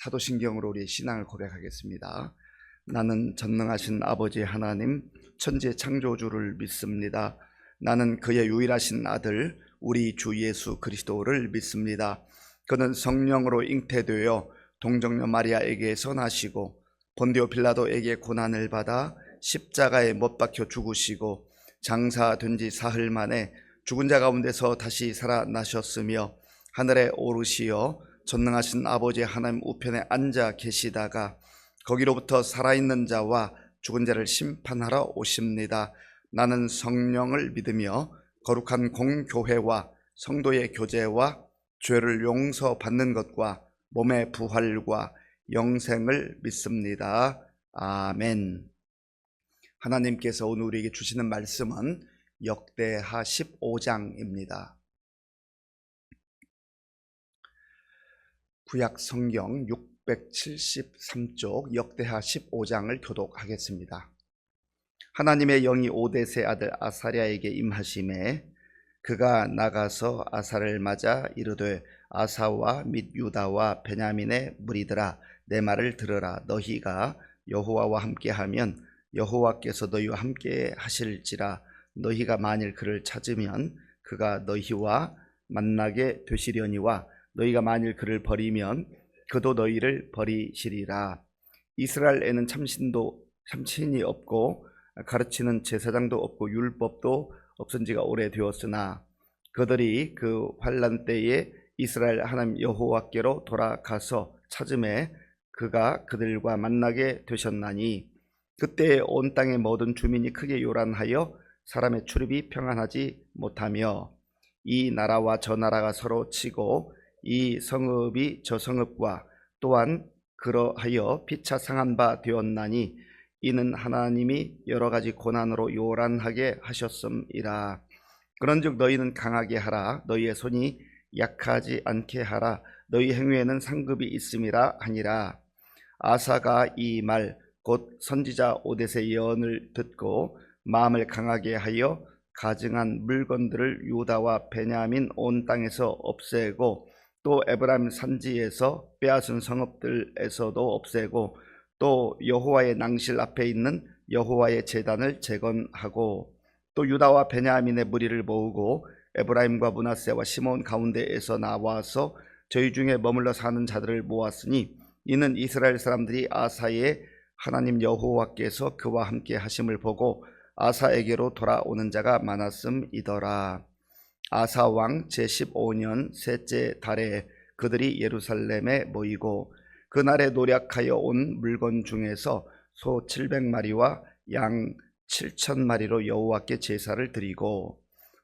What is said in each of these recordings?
사도신경으로 우리의 신앙을 고백하겠습니다. 나는 전능하신 아버지 하나님 천지 창조주를 믿습니다. 나는 그의 유일하신 아들 우리 주 예수 그리스도를 믿습니다. 그는 성령으로 잉태되어 동정녀 마리아에게서 나시고 본디오 빌라도에게 고난을 받아 십자가에 못 박혀 죽으시고 장사된 지 사흘 만에 죽은 자 가운데서 다시 살아나셨으며 하늘에 오르시어 전능하신 아버지 하나님 우편에 앉아 계시다가 거기로부터 살아있는 자와 죽은 자를 심판하러 오십니다. 나는 성령을 믿으며 거룩한 공교회와 성도의 교제와 죄를 용서받는 것과 몸의 부활과 영생을 믿습니다. 아멘. 하나님께서 오늘 우리에게 주시는 말씀은 역대하 15장입니다. 구약 성경 673쪽 역대하 15장을 교독하겠습니다. 하나님의 영이 오뎃의 아들 아사랴에게 임하심에 그가 나가서 아사를 맞아 이르되 아사와 및 유다와 베냐민의 무리들아 내 말을 들으라. 너희가 여호와와 함께하면 여호와께서 너희와 함께 하실지라. 너희가 만일 그를 찾으면 그가 너희와 만나게 되시려니와 너희가 만일 그를 버리면 그도 너희를 버리시리라. 이스라엘에는 참신이 없고 가르치는 제사장도 없고 율법도 없은 지가 오래되었으나 그들이 그 환난 때에 이스라엘 하나님 여호와께로 돌아가서 찾음에 그가 그들과 만나게 되셨나니 그때 온 땅의 모든 주민이 크게 요란하여 사람의 출입이 평안하지 못하며 이 나라와 저 나라가 서로 치고 이 성읍이 저 성읍과 또한 그러하여 피차 상한 바 되었나니 이는 하나님이 여러 가지 고난으로 요란하게 하셨음이라. 그런즉 너희는 강하게 하라. 너희의 손이 약하지 않게 하라. 너희 행위에는 상급이 있음이라 하니라. 아사가 이 말 곧 선지자 오뎃의 예언을 듣고 마음을 강하게 하여 가증한 물건들을 유다와 베냐민 온 땅에서 없애고 또 에브라임 산지에서 빼앗은 성읍들에서도 없애고 또 여호와의 낭실 앞에 있는 여호와의 제단을 재건하고 또 유다와 베냐민의 무리를 모으고 에브라임과 므낫세와 시몬 가운데에서 나와서 저희 중에 머물러 사는 자들을 모았으니 이는 이스라엘 사람들이 아사의 하나님 여호와께서 그와 함께 하심을 보고 아사에게로 돌아오는 자가 많았음이더라. 아사 왕 제15년 셋째 달에 그들이 예루살렘에 모이고 그날에 노략하여 온 물건 중에서 소 700마리와 양 7,000마리로 여호와께 제사를 드리고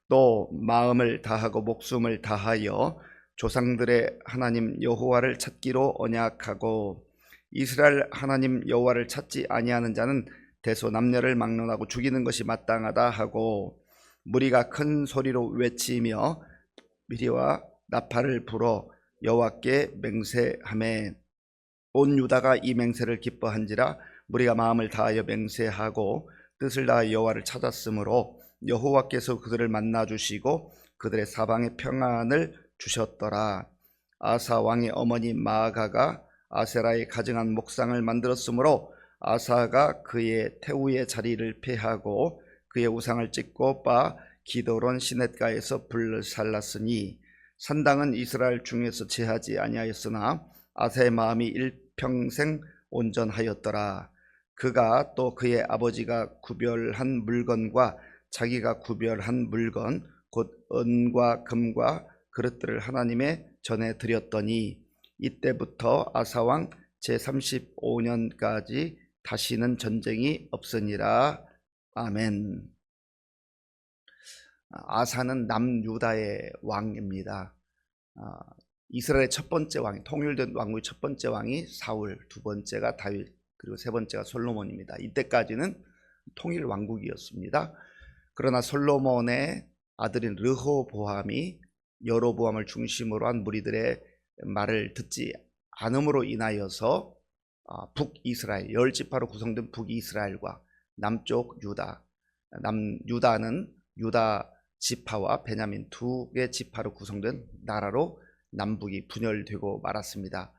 또 마음을 다하고 목숨을 다하여 조상들의 하나님 여호와를 찾기로 언약하고 이스라엘 하나님 여호와를 찾지 아니하는 자는 대소남녀를 막론하고 죽이는 것이 마땅하다 하고 무리가 큰 소리로 외치며 미리와 나팔을 불어 여호와께 맹세하매 온 유다가 이 맹세를 기뻐한지라. 무리가 마음을 다하여 맹세하고 뜻을 다하여 여호와를 찾았으므로 여호와께서 그들을 만나 주시고 그들의 사방에 평안을 주셨더라. 아사 왕의 어머니 마아가가 아세라의 가증한 목상을 만들었으므로 아사가 그의 태우의 자리를 폐하고 그의 우상을 찢고 빠 기도론 시냇가에서 불을 살랐으니 산당은 이스라엘 중에서 제하지 아니하였으나 아사의 마음이 일평생 온전하였더라. 그가 또 그의 아버지가 구별한 물건과 자기가 구별한 물건 곧 은과 금과 그릇들을 하나님의 전에 드렸더니 이때부터 아사왕 제35년까지 다시는 전쟁이 없으니라. 아멘. 아사는 남유다의 왕입니다. 이스라엘의 첫 번째 왕이 통일된 왕국의 첫 번째 왕이 사울, 두 번째가 다윗, 그리고 세 번째가 솔로몬입니다. 이때까지는 통일 왕국이었습니다. 그러나 솔로몬의 아들인 르호보암이 여로보암을 중심으로 한 무리들의 말을 듣지 않음으로 인하여서 북이스라엘 10지파로 구성된 북이스라엘과 남쪽 유다, 유다는 유다 지파와 베냐민 두 개 지파로 구성된 나라로 남북이 분열되고 말았습니다.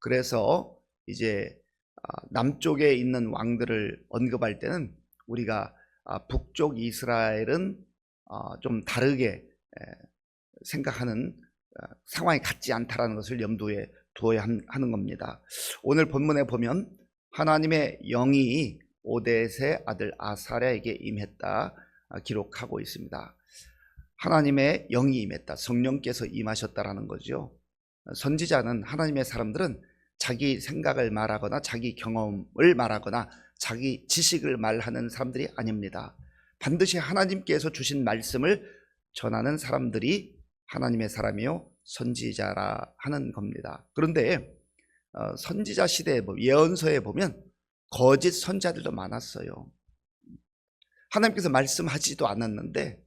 그래서 이제 남쪽에 있는 왕들을 언급할 때는 우리가 북쪽 이스라엘은 좀 다르게 생각하는 상황이 같지 않다라는 것을 염두에 두어야 하는 겁니다. 오늘 본문에 보면 하나님의 영이 오뎃의 아들 아사랴에게 임했다 기록하고 있습니다. 하나님의 영이 임했다, 성령께서 임하셨다라는 거죠. 선지자는, 하나님의 사람들은 자기 생각을 말하거나 자기 경험을 말하거나 자기 지식을 말하는 사람들이 아닙니다. 반드시 하나님께서 주신 말씀을 전하는 사람들이 하나님의 사람이요 선지자라 하는 겁니다. 그런데 선지자 시대에 예언서에 보면 거짓 선지자들도 많았어요. 하나님께서 말씀하지도 않았는데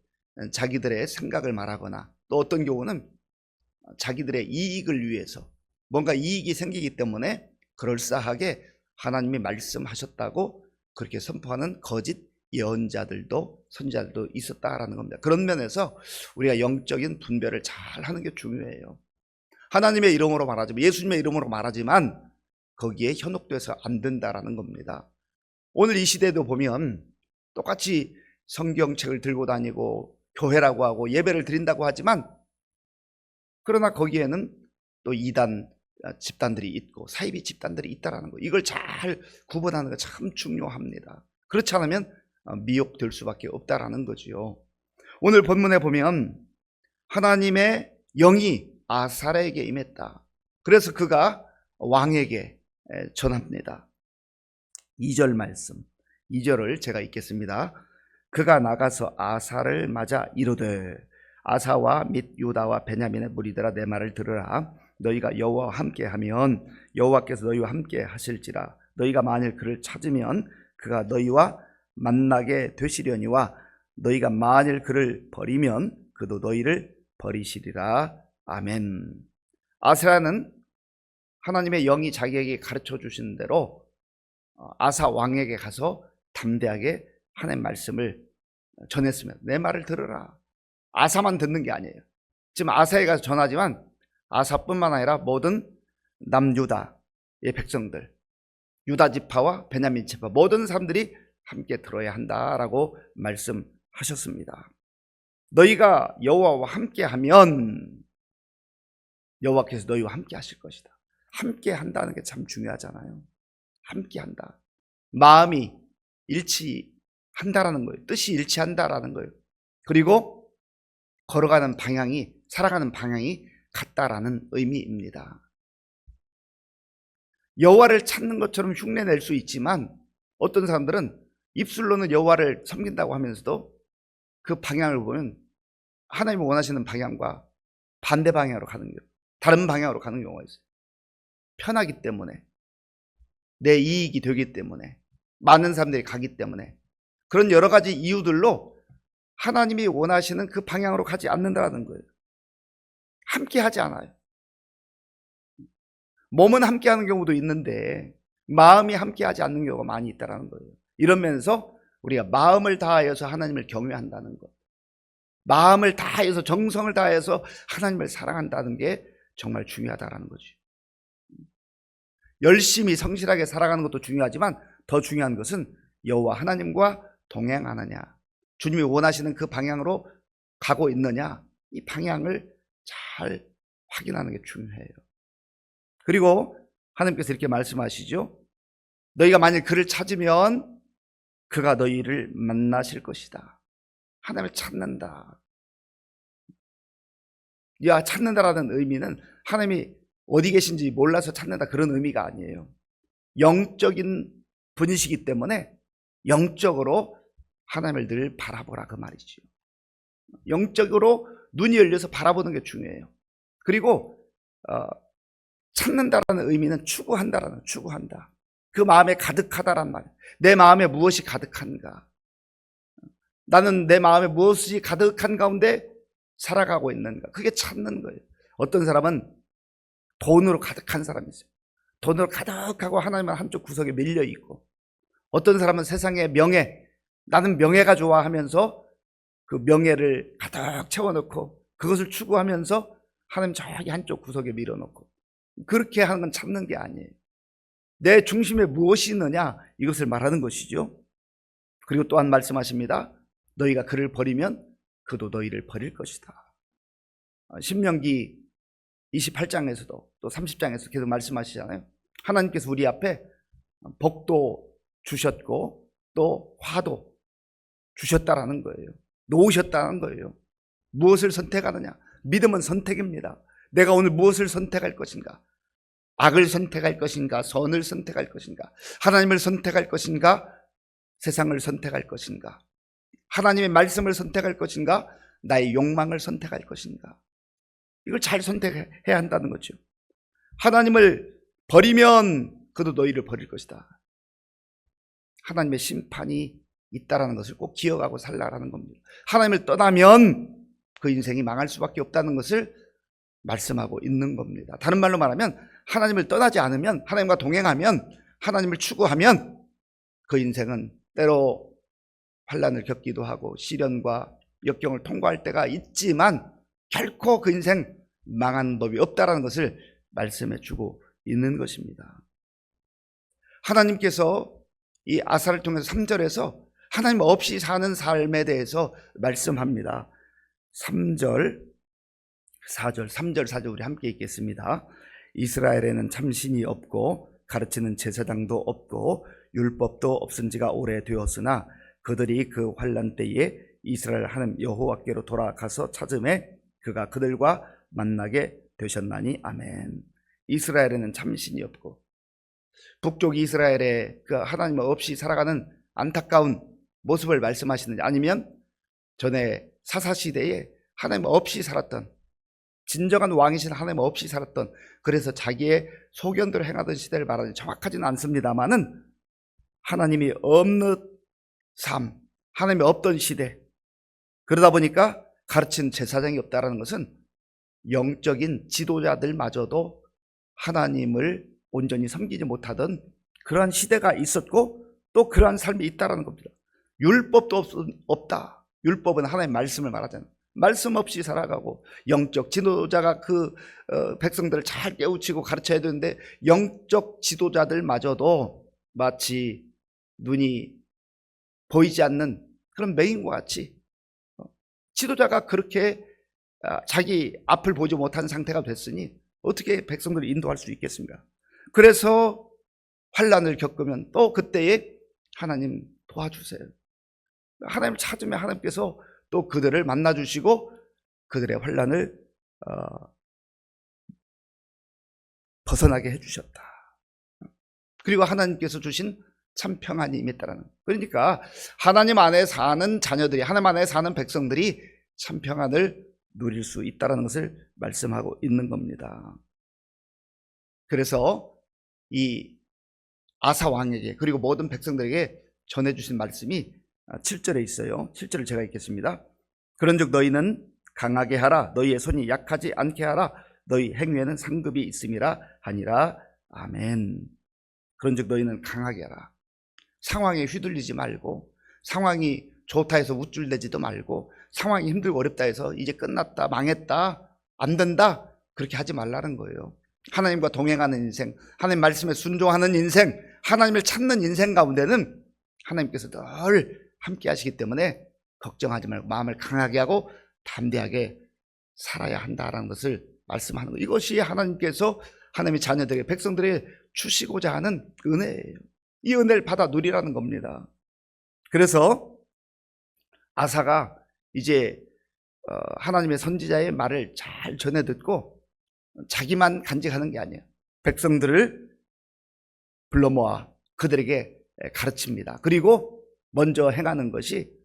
자기들의 생각을 말하거나, 또 어떤 경우는 자기들의 이익을 위해서 뭔가 이익이 생기기 때문에 그럴싸하게 하나님이 말씀하셨다고 그렇게 선포하는 거짓 예언자들도, 선지자들도 있었다라는 겁니다. 그런 면에서 우리가 영적인 분별을 잘 하는 게 중요해요. 하나님의 이름으로 말하지만, 예수님의 이름으로 말하지만 거기에 현혹돼서 안 된다라는 겁니다. 오늘 이 시대도 보면 똑같이 성경책을 들고 다니고 교회라고 하고 예배를 드린다고 하지만, 그러나 거기에는 또 이단 집단들이 있고 사이비 집단들이 있다라는 거, 이걸 잘 구분하는 거 참 중요합니다. 그렇지 않으면 미혹될 수밖에 없다라는 거지요. 오늘 본문에 보면 하나님의 영이 아사랴에게 임했다. 그래서 그가 왕에게 전합니다. 2절 말씀, 2절을 제가 읽겠습니다. 그가 나가서 아사를 맞아 이르되, 아사와 및 유다와 베냐민의 무리들아, 내 말을 들으라. 너희가 여호와와 함께하면 여호와께서 너희와 함께 하실지라. 너희가 만일 그를 찾으면 그가 너희와 만나게 되시려니와 너희가 만일 그를 버리면 그도 너희를 버리시리라. 아멘. 아사랴는 하나님의 영이 자기에게 가르쳐 주신 대로 아사 왕에게 가서 담대하게 하나님의 말씀을 전했으면, 내 말을 들으라. 아사만 듣는 게 아니에요. 지금 아사에 가서 전하지만 아사뿐만 아니라 모든 남유다의 백성들, 유다 지파와 베냐민 지파 모든 사람들이 함께 들어야 한다라고 말씀하셨습니다. 너희가 여호와와 함께하면 여호와께서 너희와 함께 하실 것이다. 함께 한다는 게 참 중요하잖아요. 함께 한다, 마음이 일치한다라는 거예요. 뜻이 일치한다라는 거예요. 그리고 걸어가는 방향이, 살아가는 방향이 같다라는 의미입니다. 여호와를 찾는 것처럼 흉내낼 수 있지만 어떤 사람들은 입술로는 여호와를 섬긴다고 하면서도 그 방향을 보면 하나님이 원하시는 방향과 반대 방향으로 가는 경우, 다른 방향으로 가는 경우가 있어요. 편하기 때문에, 내 이익이 되기 때문에, 많은 사람들이 가기 때문에, 그런 여러 가지 이유들로 하나님이 원하시는 그 방향으로 가지 않는다는 거예요. 함께 하지 않아요. 몸은 함께 하는 경우도 있는데 마음이 함께 하지 않는 경우가 많이 있다는 거예요. 이런 면에서 우리가 마음을 다하여서 하나님을 경외한다는 것, 마음을 다하여서, 정성을 다해서 하나님을 사랑한다는 게 정말 중요하다는 거죠. 열심히 성실하게 살아가는 것도 중요하지만 더 중요한 것은 여호와 하나님과 동행하느냐, 주님이 원하시는 그 방향으로 가고 있느냐, 이 방향을 잘 확인하는 게 중요해요. 그리고 하나님께서 이렇게 말씀하시죠. 너희가 만일 그를 찾으면 그가 너희를 만나실 것이다. 하나님을 찾는다. 야, 찾는다라는 의미는 하나님이 어디 계신지 몰라서 찾는다, 그런 의미가 아니에요. 영적인 분이시기 때문에 영적으로 하나님을 늘 바라보라, 그 말이죠. 영적으로 눈이 열려서 바라보는 게 중요해요. 그리고 찾는다라는 의미는 추구한다라는, 추구한다. 그 마음에 가득하다란 말. 내 마음에 무엇이 가득한가? 나는 내 마음에 무엇이 가득한 가운데 살아가고 있는가? 그게 찾는 거예요. 어떤 사람은 돈으로 가득한 사람이 있어요. 돈으로 가득하고 하나님은 한쪽 구석에 밀려 있고, 어떤 사람은 세상의 명예, 나는 명예가 좋아 하면서 그 명예를 가득 채워놓고 그것을 추구하면서 하나님 저기 한쪽 구석에 밀어놓고, 그렇게 하는 건 찾는 게 아니에요. 내 중심에 무엇이 있느냐, 이것을 말하는 것이죠. 그리고 또한 말씀하십니다. 너희가 그를 버리면 그도 너희를 버릴 것이다. 신명기 28장에서도 또 30장에서 계속 말씀하시잖아요. 하나님께서 우리 앞에 복도 주셨고 또 화도 주셨다라는 거예요. 놓으셨다는 거예요. 무엇을 선택하느냐? 믿음은 선택입니다. 내가 오늘 무엇을 선택할 것인가? 악을 선택할 것인가? 선을 선택할 것인가? 하나님을 선택할 것인가? 세상을 선택할 것인가? 하나님의 말씀을 선택할 것인가? 나의 욕망을 선택할 것인가? 이걸 잘 선택해야 한다는 거죠. 하나님을 버리면 그도 너희를 버릴 것이다. 하나님의 심판이 있다라는 것을 꼭 기억하고 살라라는 겁니다. 하나님을 떠나면 그 인생이 망할 수밖에 없다는 것을 말씀하고 있는 겁니다. 다른 말로 말하면 하나님을 떠나지 않으면, 하나님과 동행하면, 하나님을 추구하면 그 인생은 때로 환난을 겪기도 하고 시련과 역경을 통과할 때가 있지만 결코 그 인생 망하는 법이 없다라는 것을 말씀해 주고 있는 것입니다. 하나님께서 이 아사를 통해서 3절에서 하나님 없이 사는 삶에 대해서 말씀합니다. 3절, 4절, 3절, 4절 우리 함께 읽겠습니다. 이스라엘에는 참신이 없고 가르치는 제사장도 없고 율법도 없은 지가 오래되었으나 그들이 그 환난 때에 이스라엘 하나님 여호와께로 돌아가서 찾음에 그가 그들과 만나게 되셨나니 아멘. 이스라엘에는 참신이 없고, 북쪽 이스라엘의 그 하나님 없이 살아가는 안타까운 모습을 말씀하시는지, 아니면 전에 사사시대에 하나님 없이 살았던, 진정한 왕이신 하나님 없이 살았던, 그래서 자기의 소견대로 행하던 시대를 말하는, 정확하지는 않습니다만은 하나님이 없는 삶, 하나님이 없던 시대, 그러다 보니까 가르치는 제사장이 없다는 것은 영적인 지도자들마저도 하나님을 온전히 섬기지 못하던 그러한 시대가 있었고 또 그러한 삶이 있다는 겁니다. 율법도 없다. 율법은 하나님의 말씀을 말하잖아요. 말씀 없이 살아가고 영적 지도자가 그 백성들을 잘 깨우치고 가르쳐야 되는데 영적 지도자들마저도 마치 눈이 보이지 않는 그런 맹인과 같이 지도자가 그렇게 자기 앞을 보지 못하는 상태가 됐으니 어떻게 백성들을 인도할 수 있겠습니까? 그래서 환난을 겪으면 또 그때에 하나님 도와주세요. 하나님을 찾으면 하나님께서 또 그들을 만나주시고 그들의 환난을 벗어나게 해주셨다. 그리고 하나님께서 주신 참 평안이 임했다라는, 그러니까 하나님 안에 사는 자녀들이, 하나님 안에 사는 백성들이 참 평안을 누릴 수 있다는 것을 말씀하고 있는 겁니다. 그래서 이 아사 왕에게 그리고 모든 백성들에게 전해주신 말씀이 7절에 있어요. 7절을 제가 읽겠습니다. 그런즉 너희는 강하게 하라. 너희의 손이 약하지 않게 하라. 너희 행위에는 상급이 있음이라 하니라. 아멘. 그런즉 너희는 강하게 하라. 상황에 휘둘리지 말고, 상황이 좋다 해서 우쭐대지도 말고, 상황이 힘들고 어렵다 해서 이제 끝났다, 망했다, 안 된다, 그렇게 하지 말라는 거예요. 하나님과 동행하는 인생, 하나님 말씀에 순종하는 인생, 하나님을 찾는 인생 가운데는 하나님께서 늘 함께 하시기 때문에 걱정하지 말고 마음을 강하게 하고 담대하게 살아야 한다라는 것을 말씀하는 거예요. 이것이 하나님께서 하나님의 자녀들에게, 백성들에게 주시고자 하는 은혜예요. 이 은혜를 받아 누리라는 겁니다. 그래서 아사가 이제 하나님의 선지자의 말을 잘 전해 듣고 자기만 간직하는 게 아니에요. 백성들을 불러 모아 그들에게 가르칩니다. 그리고 먼저 행하는 것이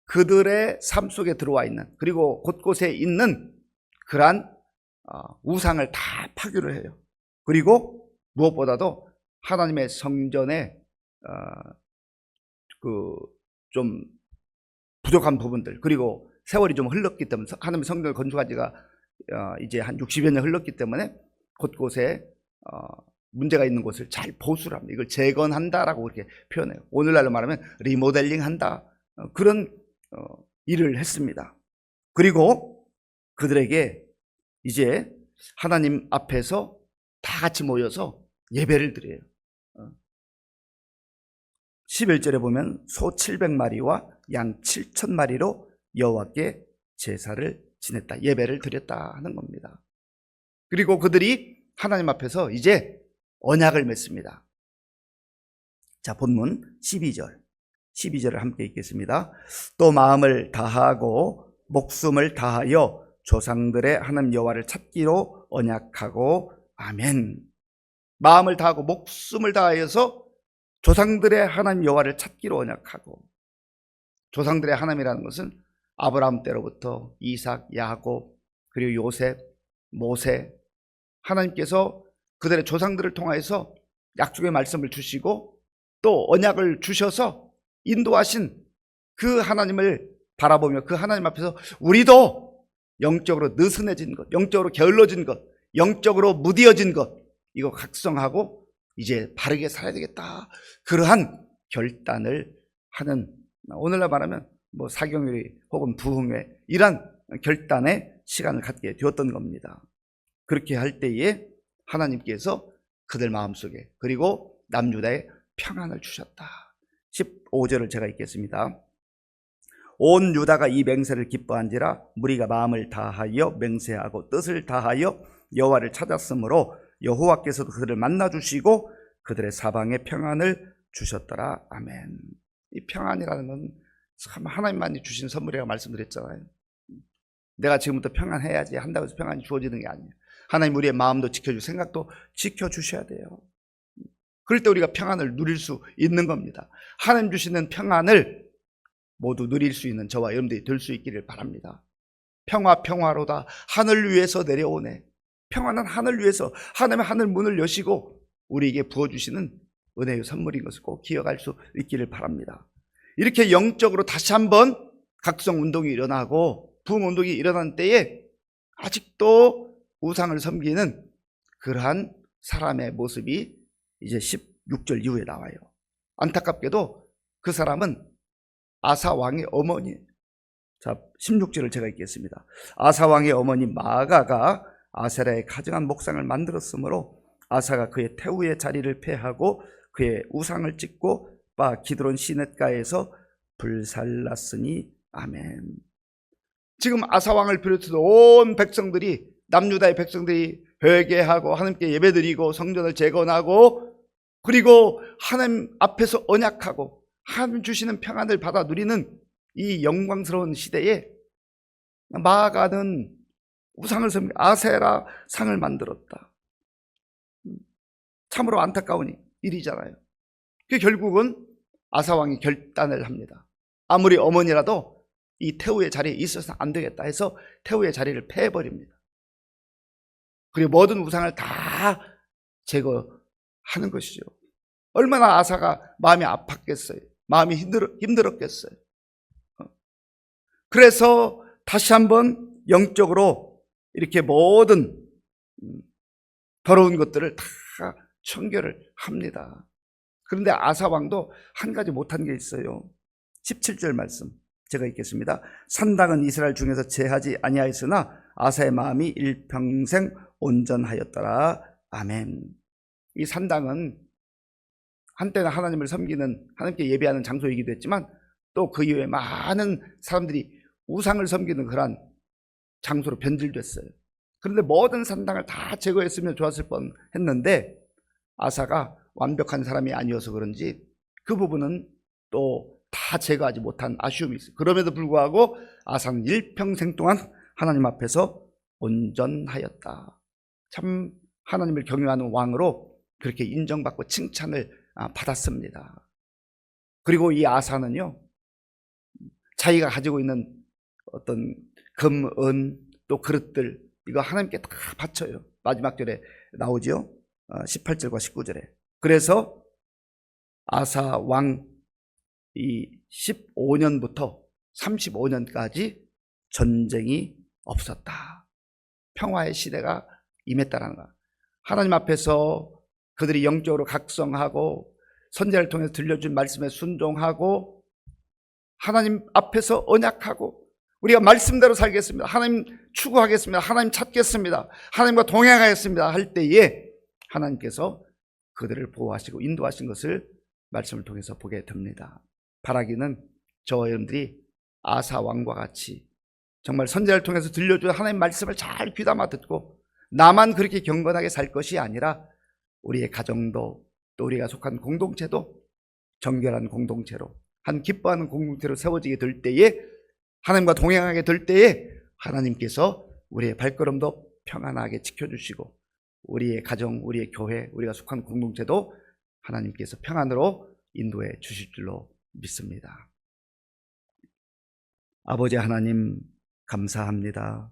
그들의 삶 속에 들어와 있는, 그리고 곳곳에 있는 그러한 우상을 다 파괴를 해요. 그리고 무엇보다도 하나님의 성전에 좀 부족한 부분들, 그리고 세월이 좀 흘렀기 때문에, 하나님의 성전을 건축한 지가 이제 한 60여 년 흘렀기 때문에 곳곳에 문제가 있는 곳을 잘 보수를 합니다. 이걸 재건한다라고 이렇게 표현해요. 오늘날로 말하면 리모델링 한다, 그런 일을 했습니다. 그리고 그들에게 이제 하나님 앞에서 다 같이 모여서 예배를 드려요. 11절에 보면 소 700마리와 양 7,000마리로 여호와께 제사를 지냈다, 예배를 드렸다 하는 겁니다. 그리고 그들이 하나님 앞에서 이제 언약을 맺습니다. 자, 본문 12절을 함께 읽겠습니다. 또 마음을 다하고 목숨을 다하여 조상들의 하나님 여호와를 찾기로 언약하고 아멘. 마음을 다하고 목숨을 다하여서 조상들의 하나님 여호와를 찾기로 언약하고, 조상들의 하나님이라는 것은 아브라함 때로부터 이삭, 야곱, 그리고 요셉, 모세, 하나님께서 그들의 조상들을 통하여서 약속의 말씀을 주시고 또 언약을 주셔서 인도하신 그 하나님을 바라보며 그 하나님 앞에서 우리도 영적으로 느슨해진 것, 영적으로 게을러진 것, 영적으로 무디어진 것, 이거 각성하고 이제 바르게 살아야 되겠다, 그러한 결단을 하는, 오늘날 말하면 뭐 사경유리 혹은 부흥회, 이런 결단의 시간을 갖게 되었던 겁니다. 그렇게 할 때에 하나님께서 그들 마음속에, 그리고 남유다에 평안을 주셨다. 15절을 제가 읽겠습니다. 온 유다가 이 맹세를 기뻐한지라 무리가 마음을 다하여 맹세하고 뜻을 다하여 여호와를 찾았으므로 여호와께서도 그들을 만나 주시고 그들의 사방에 평안을 주셨더라. 아멘. 이 평안이라는 건 참 하나님만이 주신 선물이라고 말씀드렸잖아요. 내가 지금부터 평안해야지 한다고 해서 평안이 주어지는 게 아니에요. 하나님 우리의 마음도 지켜주고 생각도 지켜주셔야 돼요. 그럴 때 우리가 평안을 누릴 수 있는 겁니다. 하나님 주시는 평안을 모두 누릴 수 있는 저와 여러분들이 될 수 있기를 바랍니다. 평화로다 하늘 위에서 내려오네. 평안은 하늘 위에서 하나님의 하늘 문을 여시고 우리에게 부어주시는 은혜의 선물인 것을 꼭 기억할 수 있기를 바랍니다. 이렇게 영적으로 다시 한번 각성 운동이 일어나고 부흥 운동이 일어난 때에 아직도 우상을 섬기는 그러한 사람의 모습이 이제 16절 이후에 나와요. 안타깝게도 그 사람은 아사 왕의 어머니, 자 16절을 제가 읽겠습니다. 아사 왕의 어머니 마아가가 아세라의 가증한 목상을 만들었으므로 아사가 그의 태우의 자리를 폐하고 그의 우상을 찍고 바 기드론 시냇가에서 불살랐으니 아멘. 지금 아사 왕을 비롯해서 온 백성들이, 남유다의 백성들이 회개하고 하나님께 예배드리고 성전을 재건하고 그리고 하나님 앞에서 언약하고 하나님 주시는 평안을 받아 누리는 이 영광스러운 시대에 마아가는 우상을 섬기고 아세라 상을 만들었다. 참으로 안타까운 일이잖아요. 그 결국은 아사왕이 결단을 합니다. 아무리 어머니라도 이 태우의 자리에 있어서는 안 되겠다 해서 태우의 자리를 패해버립니다. 그리고 모든 우상을 다 제거하는 것이죠. 얼마나 아사가 마음이 아팠겠어요. 마음이 힘들었겠어요. 그래서 다시 한번 영적으로 이렇게 모든 더러운 것들을 다 청결을 합니다. 그런데 아사 왕도 한 가지 못한 게 있어요. 17절 말씀 제가 읽겠습니다. 산당은 이스라엘 중에서 제하지 아니하였으나 아사의 마음이 일평생 온전하였더라. 아멘. 이 산당은 한때는 하나님을 섬기는, 하나님께 예배하는 장소이기도 했지만 또 그 이후에 많은 사람들이 우상을 섬기는 그런 장소로 변질됐어요. 그런데 모든 산당을 다 제거했으면 좋았을 뻔했는데 아사가 완벽한 사람이 아니어서 그런지 그 부분은 또 다 제거하지 못한 아쉬움이 있어요. 그럼에도 불구하고 아사는 일평생 동안 하나님 앞에서 온전하였다. 참 하나님을 경외하는 왕으로 그렇게 인정받고 칭찬을 받았습니다. 그리고 이 아사는요, 자기가 가지고 있는 어떤 금, 은, 또 그릇들, 이거 하나님께 다 바쳐요. 마지막 절에 나오죠. 18절과 19절에. 그래서 아사 왕 이 15년부터 35년까지 전쟁이 없었다. 평화의 시대가 임했다는 것. 하나님 앞에서 그들이 영적으로 각성하고 선지자를 통해서 들려준 말씀에 순종하고 하나님 앞에서 언약하고 우리가 말씀대로 살겠습니다. 하나님 추구하겠습니다. 하나님 찾겠습니다. 하나님과 동행하겠습니다. 할 때에 하나님께서 그들을 보호하시고 인도하신 것을 말씀을 통해서 보게 됩니다. 바라기는 저와 여러분들이 아사 왕과 같이 정말 선지자를 통해서 들려준 하나님의 말씀을 잘 귀담아 듣고 나만 그렇게 경건하게 살 것이 아니라 우리의 가정도 또 우리가 속한 공동체도 정결한 공동체로 한 기뻐하는 공동체로 세워지게 될 때에 하나님과 동행하게 될 때에 하나님께서 우리의 발걸음도 평안하게 지켜주시고 우리의 가정, 우리의 교회, 우리가 속한 공동체도 하나님께서 평안으로 인도해 주실 줄로 믿습니다. 아버지 하나님 감사합니다.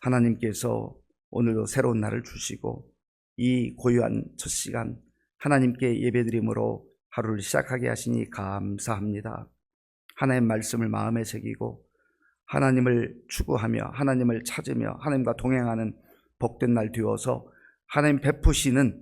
하나님께서 오늘도 새로운 날을 주시고 이 고요한 첫 시간 하나님께 예배드림으로 하루를 시작하게 하시니 감사합니다. 하나님의 말씀을 마음에 새기고 하나님을 추구하며 하나님을 찾으며 하나님과 동행하는 복된 날 되어서 하나님 베푸시는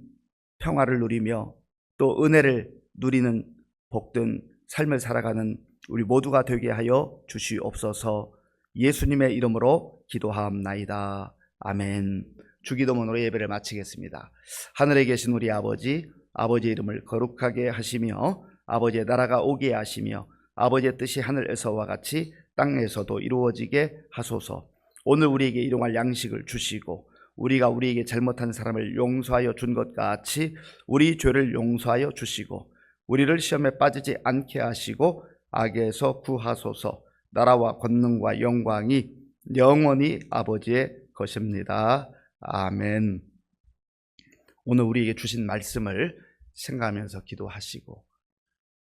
평화를 누리며 또 은혜를 누리는 복된 삶을 살아가는 우리 모두가 되게 하여 주시옵소서. 예수님의 이름으로 기도하옵나이다. 아멘. 주기도문으로 예배를 마치겠습니다. 하늘에 계신 우리 아버지, 아버지의 이름을 거룩하게 하시며 아버지의 나라가 오게 하시며 아버지의 뜻이 하늘에서와 같이 땅에서도 이루어지게 하소서. 오늘 우리에게 일용할 양식을 주시고 우리가 우리에게 잘못한 사람을 용서하여 준 것 같이 우리 죄를 용서하여 주시고 우리를 시험에 빠지지 않게 하시고 악에서 구하소서. 나라와 권능과 영광이 영원히 아버지의 것입니다. 아멘. 오늘 우리에게 주신 말씀을 생각하면서 기도하시고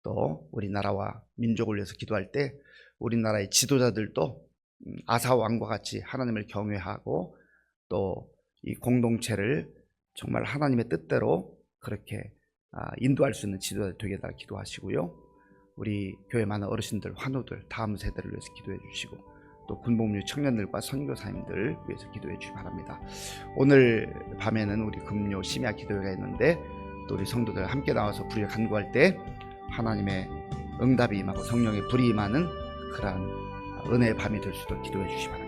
또 우리나라와 민족을 위해서 기도할 때 우리나라의 지도자들도 아사 왕과 같이 하나님을 경외하고 또 이 공동체를 정말 하나님의 뜻대로 그렇게 인도할 수 있는 지도자 되게 달라 기도하시고요. 우리 교회 많은 어르신들, 환우들, 다음 세대를 위해서 기도해 주시고 또 군복무 청년들과 선교사님들 위해서 기도해 주시기 바랍니다. 오늘 밤에는 우리 금요 심야 기도회가 있는데 또 우리 성도들 함께 나와서 불을 간구할 때 하나님의 응답이 임하고 성령의 불이 임하는 그러한 은혜의 밤이 될 수 있도록 기도해 주시기 바랍니다.